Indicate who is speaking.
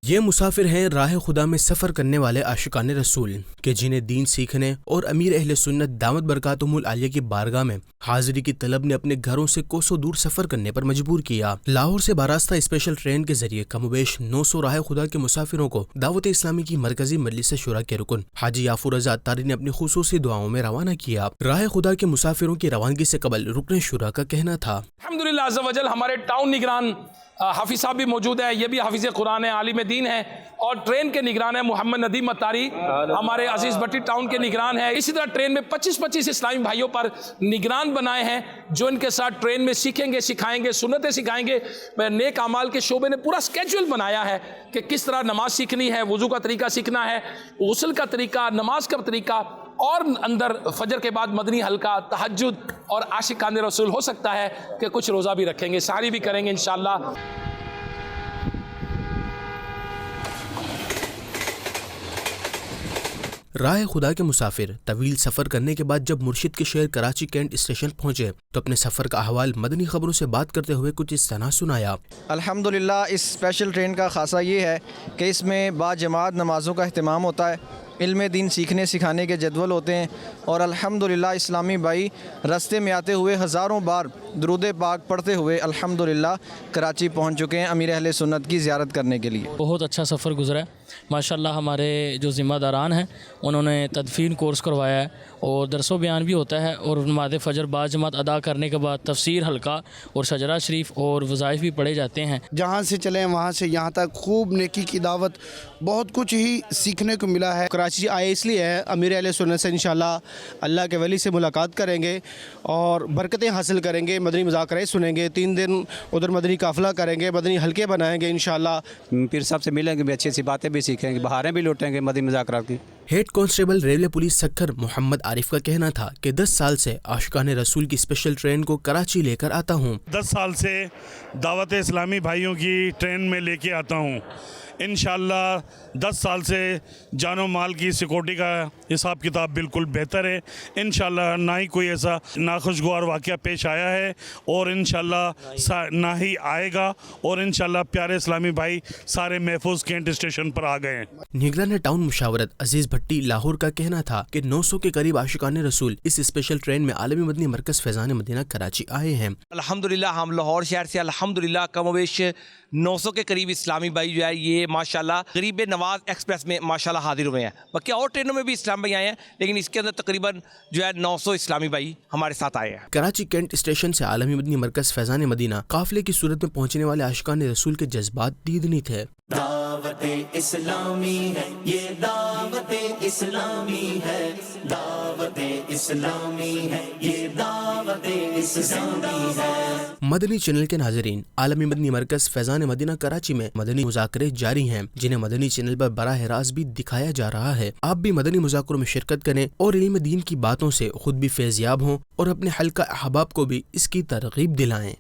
Speaker 1: یہ مسافر ہیں راہ خدا میں سفر کرنے والے عاشقان رسول کہ جنہیں دین سیکھنے اور امیر اہل سنت دامت برکاتہم العالیہ کی بارگاہ میں حاضری کی طلب نے اپنے گھروں سے کوسوں دور سفر کرنے پر مجبور کیا۔ لاہور سے باراستہ اسپیشل ٹرین کے ذریعے کم و بیش 900 راہ خدا کے مسافروں کو دعوت اسلامی کی مرکزی مجلس شورا کے رکن حاجی یافور رضا اتاری نے اپنی خصوصی دعاؤں میں روانہ کیا۔ راہ خدا کے مسافروں کی روانگی سے قبل رکن شورا کا کہنا تھا،
Speaker 2: الحمدللہ عز و جل ہمارے ٹاؤن نگران حافظ صاحب بھی موجود ہے، یہ بھی حافظ قرآن ہے، عالم دین ہے، اور ٹرین کے نگران ہے محمد ندیم اتاری، ہمارے عزیز بٹی ٹاؤن کے نگران ہے۔ اسی طرح ٹرین میں 25 اسلامی بھائیوں پر نگران بنائے ہیں جو ان کے ساتھ ٹرین میں سیکھیں گے، سکھائیں گے، سنتیں سکھائیں گے۔ نیک اعمال کے شعبے نے پورا سکیجول بنایا ہے کہ کس طرح نماز سیکھنی ہے، وضو کا طریقہ سیکھنا ہے، غسل کا طریقہ، نماز کا طریقہ، اور اندر فجر کے بعد مدنی حلقہ، تہجد اور عاشقان رسول ہو سکتا ہے کہ کچھ روزہ بھی رکھیں گے، سحری بھی کریں گے انشاءاللہ۔
Speaker 1: راہ خدا کے مسافر طویل سفر کرنے کے بعد جب مرشد کے شہر کراچی کینٹ اسٹیشن پہنچے تو اپنے سفر کا احوال مدنی خبروں سے بات کرتے ہوئے کچھ اس طرح سنایا۔
Speaker 3: الحمدللہ اس اسپیشل ٹرین کا خاصہ یہ ہے کہ اس میں با جماعت نمازوں کا اہتمام ہوتا ہے، علم دین سیکھنے سکھانے کے جدول ہوتے ہیں، اور الحمدللہ اسلامی بھائی راستے میں آتے ہوئے ہزاروں بار درود پاک پڑھتے ہوئے الحمدللہ کراچی پہنچ چکے ہیں امیر اہل سنت کی زیارت کرنے کے لیے۔
Speaker 4: بہت اچھا سفر گزرا ہے ماشاءاللہ۔ ہمارے جو ذمہ داران ہیں انہوں نے تدفین کورس کروایا ہے اور درس و بیان بھی ہوتا ہے، اور نماز فجر با جماعت ادا کرنے کے بعد تفسیر حلقہ اور شجرہ شریف اور وظائف بھی پڑھے جاتے ہیں۔
Speaker 5: جہاں سے چلیں وہاں سے یہاں تک خوب نیکی کی دعوت، بہت کچھ ہی سیکھنے کو ملا ہے۔
Speaker 6: کراچی آئے اس لیے ہے امیر اہل سنت سے انشاءاللہ اللہ کے ولی سے ملاقات کریں گے اور برکتیں حاصل کریں گے، مدنی مذاکرے سنیں گے، 3 دن ادھر مدنی قافلہ کریں گے، مدنی حلقے بنائیں گے انشاءاللہ۔
Speaker 7: پیر صاحب سے ملیں گے بھی، اچھی اچھی باتیں بھی سیکھیں گے، بہاریں بھی لوٹیں گے مدنی مذاکرات کی۔
Speaker 1: Head constable railway police Sukkur Muhammad Arif کا کہنا تھا کہ 10 سال سے عاشقان رسول کی اسپیشل ٹرین کو کراچی لے کر آتا ہوں۔
Speaker 8: 10 سال سے دعوت اسلامی بھائیوں کی ٹرین میں لے کے آتا ہوں۔ انشاءاللہ 10 سال سے جان و مال کی سیکورٹی کا حساب کتاب بالکل بہتر ہے۔ انشاءاللہ نہ ہی کوئی ایسا ناخوشگوار واقعہ پیش آیا ہے اور انشاءاللہ نہ ہی آئے گا، اور انشاءاللہ پیارے اسلامی بھائی سارے محفوظ کینٹ اسٹیشن پر آ گئے ہیں۔
Speaker 1: نگران ٹاؤن مشاورت عزیز بھٹی لاہور کا کہنا تھا کہ 900 کے قریب عاشقان رسول اس اسپیشل ٹرین میں عالمی مدنی مرکز فیضان مدینہ کراچی آئے ہیں۔
Speaker 9: الحمدللہ ہم لاہور شہر سے الحمدللہ کم و بیش 900 کے قریب اسلامی بھائی جو ہے یہ ماشاءاللہ غریب نواز ایکسپریس میں ماشاءاللہ حاضر ہوئے ہیں۔ باقی اور ٹرینوں میں بھی اسلام بھائی آئے ہیں، لیکن اس کے اندر تقریباً جو ہے 900 اسلامی بھائی ہمارے ساتھ آئے ہیں۔
Speaker 1: کراچی کینٹ اسٹیشن سے عالمی مدنی مرکز فیضان مدینہ قافلے کی صورت میں پہنچنے والے عاشقان رسول کے جذبات دیدنی تھے۔
Speaker 10: دعوت اسلامی ہے یہ، دعوت اسلامی ہے، دعوت اسلامی ہے یہ، دعوت اسلامی ہے۔
Speaker 1: مدنی چینل کے ناظرین، عالمی مدنی مرکز فیضان مدینہ کراچی میں مدنی مذاکرے جاری ہیں جنہیں مدنی چینل پر براہ راست بھی دکھایا جا رہا ہے۔ آپ بھی مدنی مذاکروں میں شرکت کریں اور علم دین کی باتوں سے خود بھی فیضیاب ہوں اور اپنے حلقہ احباب کو بھی اس کی ترغیب دلائیں۔